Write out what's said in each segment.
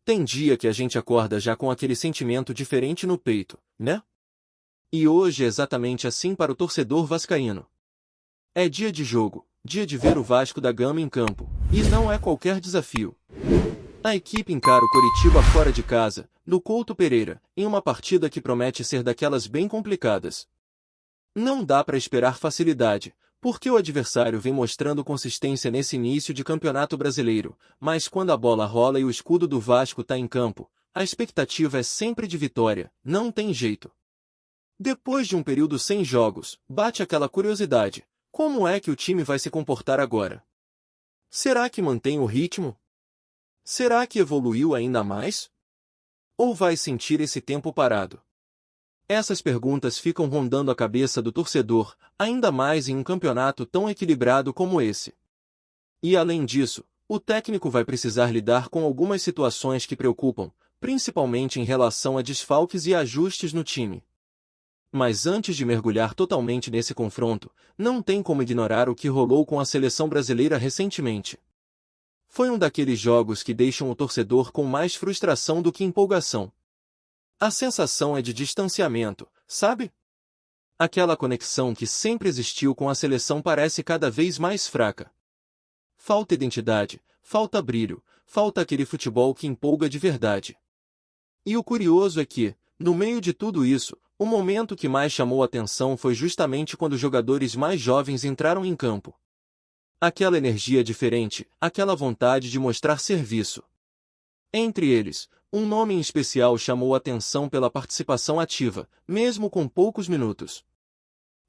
Tem dia que a gente acorda já com aquele sentimento diferente no peito, né? E hoje é exatamente assim para o torcedor vascaíno. É dia de jogo, dia de ver o Vasco da Gama em campo, e não é qualquer desafio. A equipe encara o Coritiba fora de casa, no Couto Pereira, em uma partida que promete ser daquelas bem complicadas. Não dá para esperar facilidade, porque o adversário vem mostrando consistência nesse início de campeonato brasileiro, mas quando a bola rola e o escudo do Vasco está em campo, a expectativa é sempre de vitória, não tem jeito. Depois de um período sem jogos, bate aquela curiosidade: como é que o time vai se comportar agora? Será que mantém o ritmo? Será que evoluiu ainda mais? Ou vai sentir esse tempo parado? Essas perguntas ficam rondando a cabeça do torcedor, ainda mais em um campeonato tão equilibrado como esse. E além disso, o técnico vai precisar lidar com algumas situações que preocupam, principalmente em relação a desfalques e ajustes no time. Mas antes de mergulhar totalmente nesse confronto, não tem como ignorar o que rolou com a seleção brasileira recentemente. Foi um daqueles jogos que deixam o torcedor com mais frustração do que empolgação. A sensação é de distanciamento, sabe? Aquela conexão que sempre existiu com a seleção parece cada vez mais fraca. Falta identidade, falta brilho, falta aquele futebol que empolga de verdade. E o curioso é que, no meio de tudo isso, o momento que mais chamou a atenção foi justamente quando os jogadores mais jovens entraram em campo. Aquela energia diferente, aquela vontade de mostrar serviço. Entre eles, um nome em especial chamou a atenção pela participação ativa, mesmo com poucos minutos.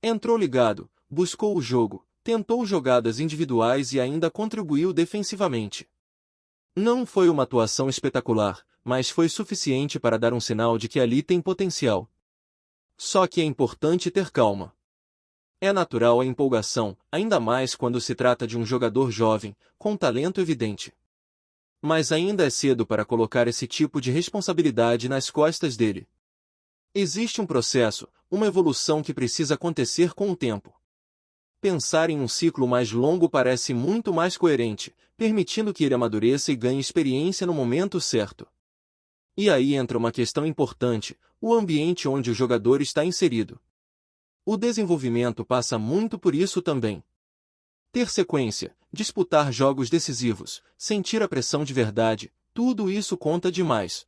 Entrou ligado, buscou o jogo, tentou jogadas individuais e ainda contribuiu defensivamente. Não foi uma atuação espetacular, mas foi suficiente para dar um sinal de que ali tem potencial. Só que é importante ter calma. É natural a empolgação, ainda mais quando se trata de um jogador jovem, com talento evidente. Mas ainda é cedo para colocar esse tipo de responsabilidade nas costas dele. Existe um processo, uma evolução que precisa acontecer com o tempo. Pensar em um ciclo mais longo parece muito mais coerente, permitindo que ele amadureça e ganhe experiência no momento certo. E aí entra uma questão importante: o ambiente onde o jogador está inserido. O desenvolvimento passa muito por isso também. Ter sequência, disputar jogos decisivos, sentir a pressão de verdade, tudo isso conta demais.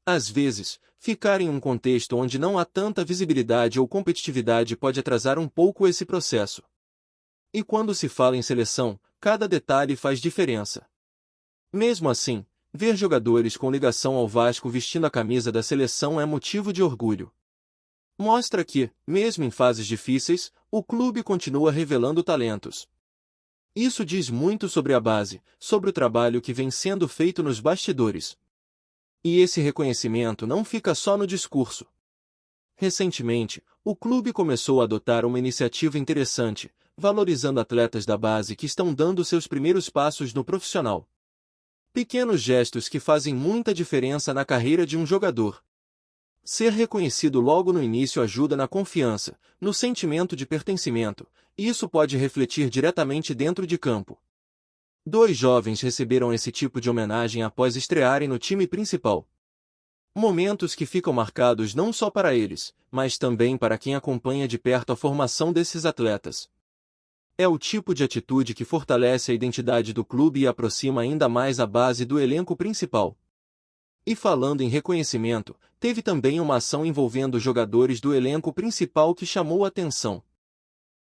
Às vezes, ficar em um contexto onde não há tanta visibilidade ou competitividade pode atrasar um pouco esse processo. E quando se fala em seleção, cada detalhe faz diferença. Mesmo assim, ver jogadores com ligação ao Vasco vestindo a camisa da seleção é motivo de orgulho. Mostra que, mesmo em fases difíceis, o clube continua revelando talentos. Isso diz muito sobre a base, sobre o trabalho que vem sendo feito nos bastidores. E esse reconhecimento não fica só no discurso. Recentemente, o clube começou a adotar uma iniciativa interessante, valorizando atletas da base que estão dando seus primeiros passos no profissional. Pequenos gestos que fazem muita diferença na carreira de um jogador. Ser reconhecido logo no início ajuda na confiança, no sentimento de pertencimento, e isso pode refletir diretamente dentro de campo. 2 jovens receberam esse tipo de homenagem após estrearem no time principal. Momentos que ficam marcados não só para eles, mas também para quem acompanha de perto a formação desses atletas. É o tipo de atitude que fortalece a identidade do clube e aproxima ainda mais a base do elenco principal. E falando em reconhecimento, teve também uma ação envolvendo jogadores do elenco principal que chamou a atenção.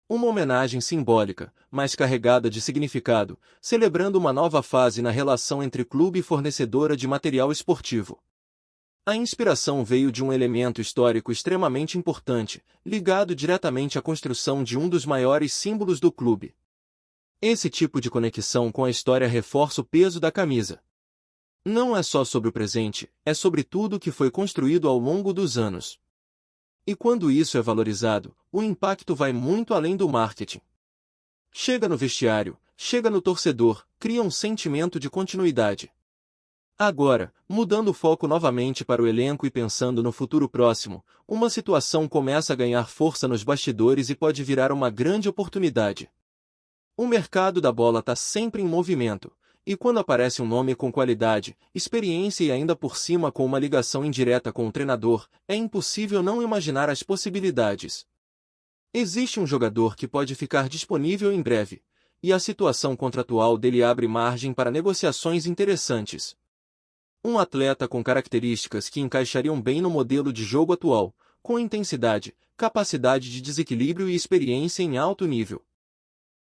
Uma homenagem simbólica, mas carregada de significado, celebrando uma nova fase na relação entre clube e fornecedora de material esportivo. A inspiração veio de um elemento histórico extremamente importante, ligado diretamente à construção de um dos maiores símbolos do clube. Esse tipo de conexão com a história reforça o peso da camisa. Não é só sobre o presente, é sobre tudo o que foi construído ao longo dos anos. E quando isso é valorizado, o impacto vai muito além do marketing. Chega no vestiário, chega no torcedor, cria um sentimento de continuidade. Agora, mudando o foco novamente para o elenco e pensando no futuro próximo, uma situação começa a ganhar força nos bastidores e pode virar uma grande oportunidade. O mercado da bola está sempre em movimento, E quando aparece um nome com qualidade, experiência e ainda por cima com uma ligação indireta com o treinador, é impossível não imaginar as possibilidades. Existe um jogador que pode ficar disponível em breve, e a situação contratual dele abre margem para negociações interessantes. Um atleta com características que encaixariam bem no modelo de jogo atual, com intensidade, capacidade de desequilíbrio e experiência em alto nível.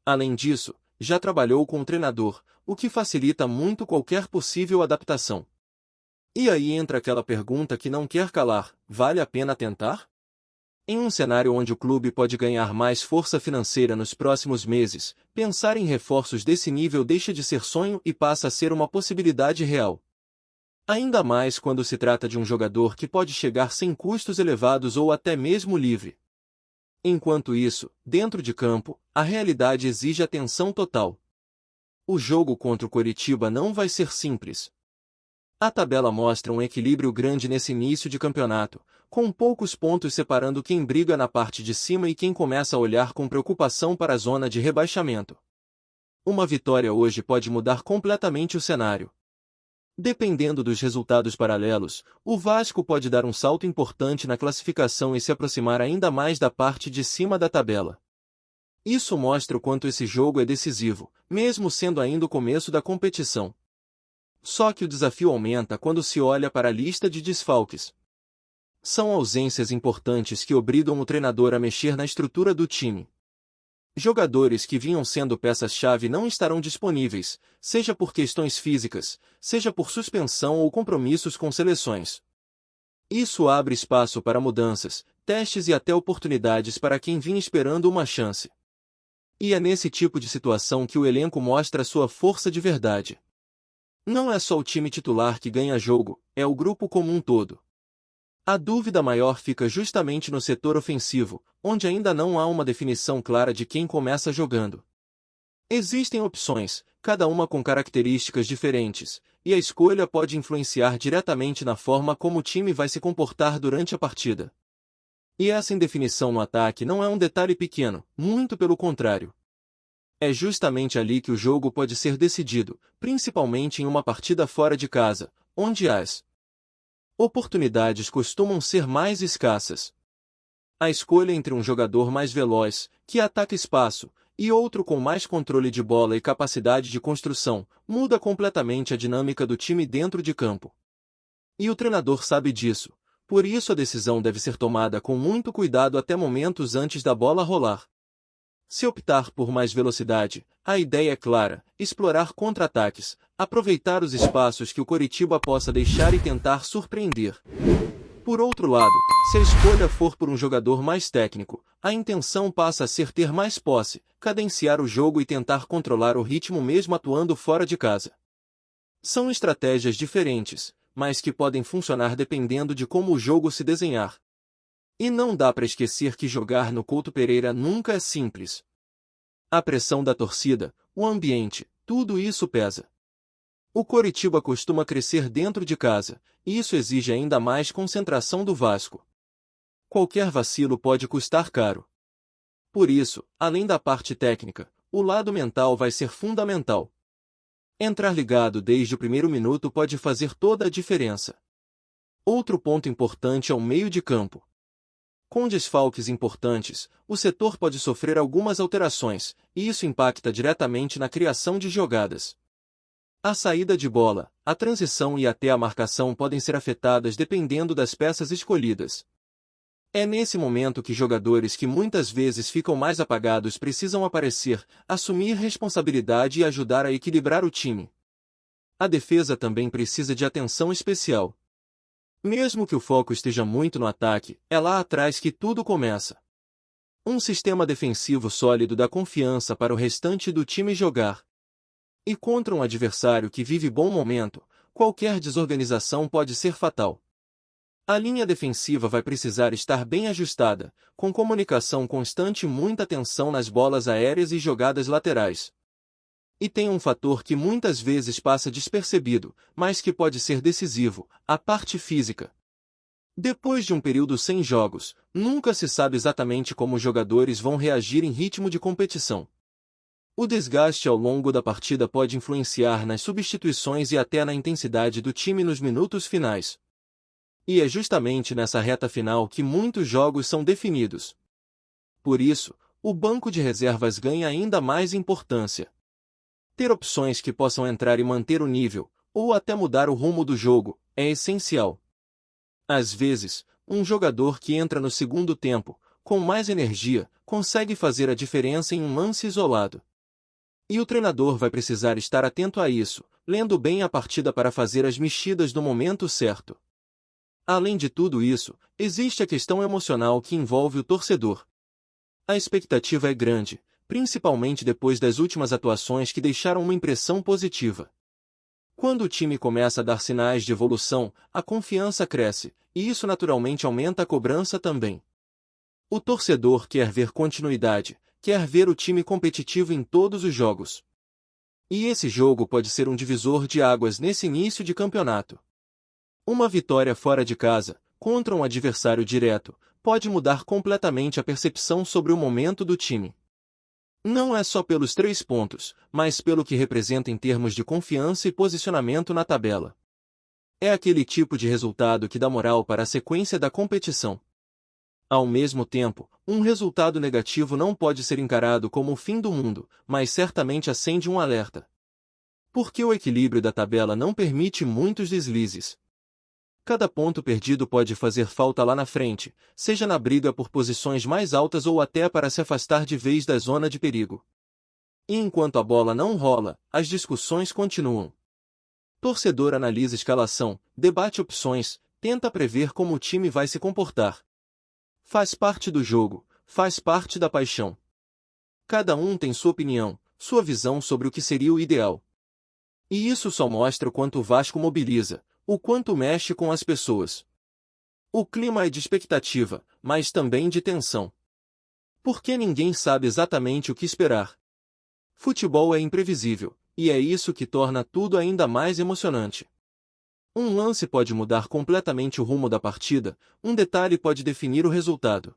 Além disso, já trabalhou com o treinador, o que facilita muito qualquer possível adaptação. E aí entra aquela pergunta que não quer calar: vale a pena tentar? Em um cenário onde o clube pode ganhar mais força financeira nos próximos meses, pensar em reforços desse nível deixa de ser sonho e passa a ser uma possibilidade real. Ainda mais quando se trata de um jogador que pode chegar sem custos elevados ou até mesmo livre. Enquanto isso, dentro de campo, a realidade exige atenção total. O jogo contra o Coritiba não vai ser simples. A tabela mostra um equilíbrio grande nesse início de campeonato, com poucos pontos separando quem briga na parte de cima e quem começa a olhar com preocupação para a zona de rebaixamento. Uma vitória hoje pode mudar completamente o cenário. Dependendo dos resultados paralelos, o Vasco pode dar um salto importante na classificação e se aproximar ainda mais da parte de cima da tabela. Isso mostra o quanto esse jogo é decisivo, mesmo sendo ainda o começo da competição. Só que o desafio aumenta quando se olha para a lista de desfalques. São ausências importantes que obrigam o treinador a mexer na estrutura do time. Jogadores que vinham sendo peças-chave não estarão disponíveis, seja por questões físicas, seja por suspensão ou compromissos com seleções. Isso abre espaço para mudanças, testes e até oportunidades para quem vinha esperando uma chance. E é nesse tipo de situação que o elenco mostra sua força de verdade. Não é só o time titular que ganha jogo, é o grupo como um todo. A dúvida maior fica justamente no setor ofensivo, onde ainda não há uma definição clara de quem começa jogando. Existem opções, cada uma com características diferentes, e a escolha pode influenciar diretamente na forma como o time vai se comportar durante a partida. E essa indefinição no ataque não é um detalhe pequeno, muito pelo contrário. É justamente ali que o jogo pode ser decidido, principalmente em uma partida fora de casa, onde as oportunidades costumam ser mais escassas. A escolha entre um jogador mais veloz, que ataca espaço, e outro com mais controle de bola e capacidade de construção, muda completamente a dinâmica do time dentro de campo. E o treinador sabe disso, por isso a decisão deve ser tomada com muito cuidado até momentos antes da bola rolar. Se optar por mais velocidade, a ideia é clara: explorar contra-ataques, aproveitar os espaços que o Coritiba possa deixar e tentar surpreender. Por outro lado, se a escolha for por um jogador mais técnico, a intenção passa a ser ter mais posse, cadenciar o jogo e tentar controlar o ritmo mesmo atuando fora de casa. São estratégias diferentes, mas que podem funcionar dependendo de como o jogo se desenhar. E não dá para esquecer que jogar no Couto Pereira nunca é simples. A pressão da torcida, o ambiente, tudo isso pesa. O Coritiba costuma crescer dentro de casa, e isso exige ainda mais concentração do Vasco. Qualquer vacilo pode custar caro. Por isso, além da parte técnica, o lado mental vai ser fundamental. Entrar ligado desde o primeiro minuto pode fazer toda a diferença. Outro ponto importante é o meio de campo. Com desfalques importantes, o setor pode sofrer algumas alterações, e isso impacta diretamente na criação de jogadas. A saída de bola, a transição e até a marcação podem ser afetadas dependendo das peças escolhidas. É nesse momento que jogadores que muitas vezes ficam mais apagados precisam aparecer, assumir responsabilidade e ajudar a equilibrar o time. A defesa também precisa de atenção especial. Mesmo que o foco esteja muito no ataque, é lá atrás que tudo começa. Um sistema defensivo sólido dá confiança para o restante do time jogar. E contra um adversário que vive bom momento, qualquer desorganização pode ser fatal. A linha defensiva vai precisar estar bem ajustada, com comunicação constante e muita atenção nas bolas aéreas e jogadas laterais. E tem um fator que muitas vezes passa despercebido, mas que pode ser decisivo: a parte física. Depois de um período sem jogos, nunca se sabe exatamente como os jogadores vão reagir em ritmo de competição. O desgaste ao longo da partida pode influenciar nas substituições e até na intensidade do time nos minutos finais. E é justamente nessa reta final que muitos jogos são definidos. Por isso, o banco de reservas ganha ainda mais importância. Ter opções que possam entrar e manter o nível, ou até mudar o rumo do jogo, é essencial. Às vezes, um jogador que entra no segundo tempo, com mais energia, consegue fazer a diferença em um lance isolado. E o treinador vai precisar estar atento a isso, lendo bem a partida para fazer as mexidas no momento certo. Além de tudo isso, existe a questão emocional que envolve o torcedor. A expectativa é grande, principalmente depois das últimas atuações que deixaram uma impressão positiva. Quando o time começa a dar sinais de evolução, a confiança cresce, e isso naturalmente aumenta a cobrança também. O torcedor quer ver continuidade, quer ver o time competitivo em todos os jogos. E esse jogo pode ser um divisor de águas nesse início de campeonato. Uma vitória fora de casa, contra um adversário direto, pode mudar completamente a percepção sobre o momento do time. Não é só pelos 3 pontos, mas pelo que representa em termos de confiança e posicionamento na tabela. É aquele tipo de resultado que dá moral para a sequência da competição. Ao mesmo tempo, um resultado negativo não pode ser encarado como o fim do mundo, mas certamente acende um alerta. Porque o equilíbrio da tabela não permite muitos deslizes. Cada ponto perdido pode fazer falta lá na frente, seja na briga por posições mais altas ou até para se afastar de vez da zona de perigo. E enquanto a bola não rola, as discussões continuam. Torcedor analisa escalação, debate opções, tenta prever como o time vai se comportar. Faz parte do jogo, faz parte da paixão. Cada um tem sua opinião, sua visão sobre o que seria o ideal. E isso só mostra o quanto o Vasco mobiliza, o quanto mexe com as pessoas. O clima é de expectativa, mas também de tensão. Porque ninguém sabe exatamente o que esperar. Futebol é imprevisível, e é isso que torna tudo ainda mais emocionante. Um lance pode mudar completamente o rumo da partida, um detalhe pode definir o resultado.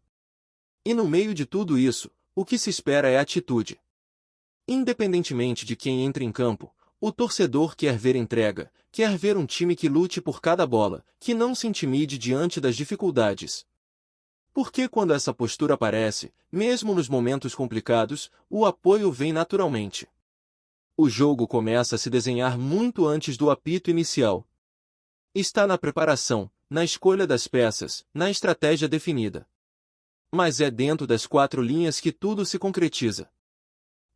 E no meio de tudo isso, o que se espera é atitude. Independentemente de quem entra em campo, o torcedor quer ver entrega, quer ver um time que lute por cada bola, que não se intimide diante das dificuldades. Porque quando essa postura aparece, mesmo nos momentos complicados, o apoio vem naturalmente. O jogo começa a se desenhar muito antes do apito inicial. Está na preparação, na escolha das peças, na estratégia definida. Mas é dentro das 4 linhas que tudo se concretiza.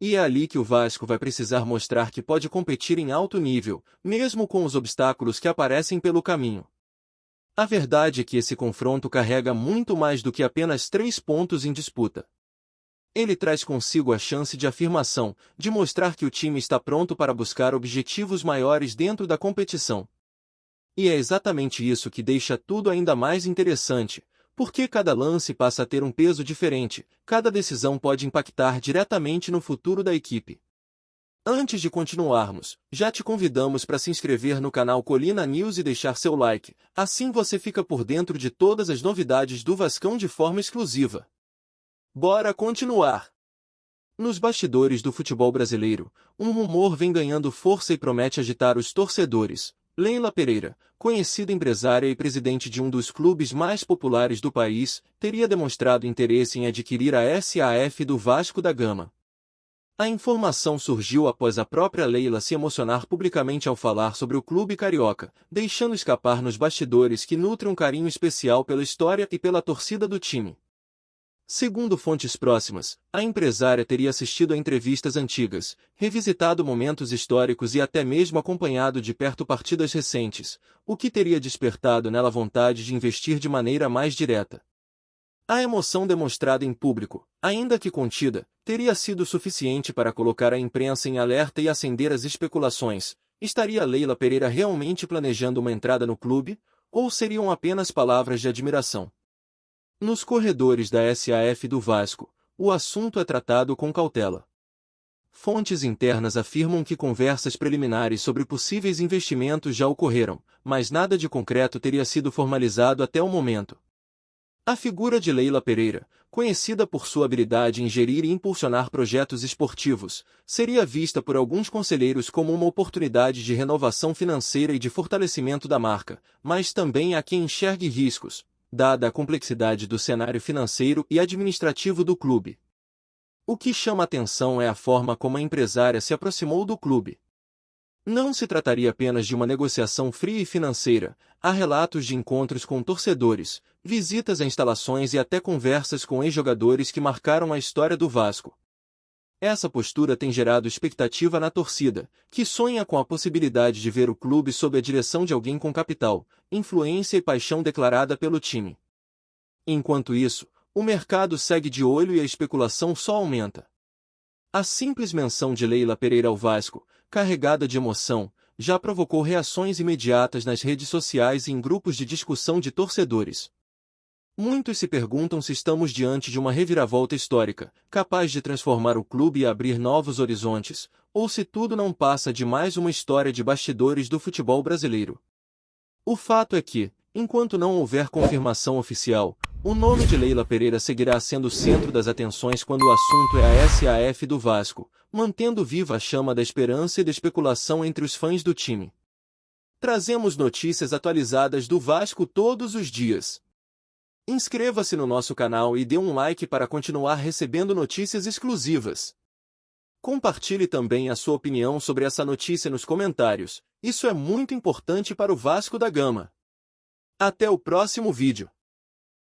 E é ali que o Vasco vai precisar mostrar que pode competir em alto nível, mesmo com os obstáculos que aparecem pelo caminho. A verdade é que esse confronto carrega muito mais do que apenas 3 pontos em disputa. Ele traz consigo a chance de afirmação, de mostrar que o time está pronto para buscar objetivos maiores dentro da competição. E é exatamente isso que deixa tudo ainda mais interessante, porque cada lance passa a ter um peso diferente, cada decisão pode impactar diretamente no futuro da equipe. Antes de continuarmos, já te convidamos para se inscrever no canal Colina News e deixar seu like, assim você fica por dentro de todas as novidades do Vascão de forma exclusiva. Bora continuar! Nos bastidores do futebol brasileiro, um rumor vem ganhando força e promete agitar os torcedores. Leila Pereira, conhecida empresária e presidente de um dos clubes mais populares do país, teria demonstrado interesse em adquirir a SAF do Vasco da Gama. A informação surgiu após a própria Leila se emocionar publicamente ao falar sobre o clube carioca, deixando escapar nos bastidores que nutre um carinho especial pela história e pela torcida do time. Segundo fontes próximas, a empresária teria assistido a entrevistas antigas, revisitado momentos históricos e até mesmo acompanhado de perto partidas recentes, o que teria despertado nela a vontade de investir de maneira mais direta. A emoção demonstrada em público, ainda que contida, teria sido suficiente para colocar a imprensa em alerta e acender as especulações. Estaria Leila Pereira realmente planejando uma entrada no clube, ou seriam apenas palavras de admiração? Nos corredores da SAF do Vasco, o assunto é tratado com cautela. Fontes internas afirmam que conversas preliminares sobre possíveis investimentos já ocorreram, mas nada de concreto teria sido formalizado até o momento. A figura de Leila Pereira, conhecida por sua habilidade em gerir e impulsionar projetos esportivos, seria vista por alguns conselheiros como uma oportunidade de renovação financeira e de fortalecimento da marca, mas também há quem enxergue riscos, dada a complexidade do cenário financeiro e administrativo do clube. O que chama atenção é a forma como a empresária se aproximou do clube. Não se trataria apenas de uma negociação fria e financeira, há relatos de encontros com torcedores, visitas a instalações e até conversas com ex-jogadores que marcaram a história do Vasco. Essa postura tem gerado expectativa na torcida, que sonha com a possibilidade de ver o clube sob a direção de alguém com capital, influência e paixão declarada pelo time. Enquanto isso, o mercado segue de olho e a especulação só aumenta. A simples menção de Leila Pereira ao Vasco, carregada de emoção, já provocou reações imediatas nas redes sociais e em grupos de discussão de torcedores. Muitos se perguntam se estamos diante de uma reviravolta histórica, capaz de transformar o clube e abrir novos horizontes, ou se tudo não passa de mais uma história de bastidores do futebol brasileiro. O fato é que, enquanto não houver confirmação oficial, o nome de Leila Pereira seguirá sendo o centro das atenções quando o assunto é a SAF do Vasco, mantendo viva a chama da esperança e da especulação entre os fãs do time. Trazemos notícias atualizadas do Vasco todos os dias. Inscreva-se no nosso canal e dê um like para continuar recebendo notícias exclusivas. Compartilhe também a sua opinião sobre essa notícia nos comentários, isso é muito importante para o Vasco da Gama. Até o próximo vídeo.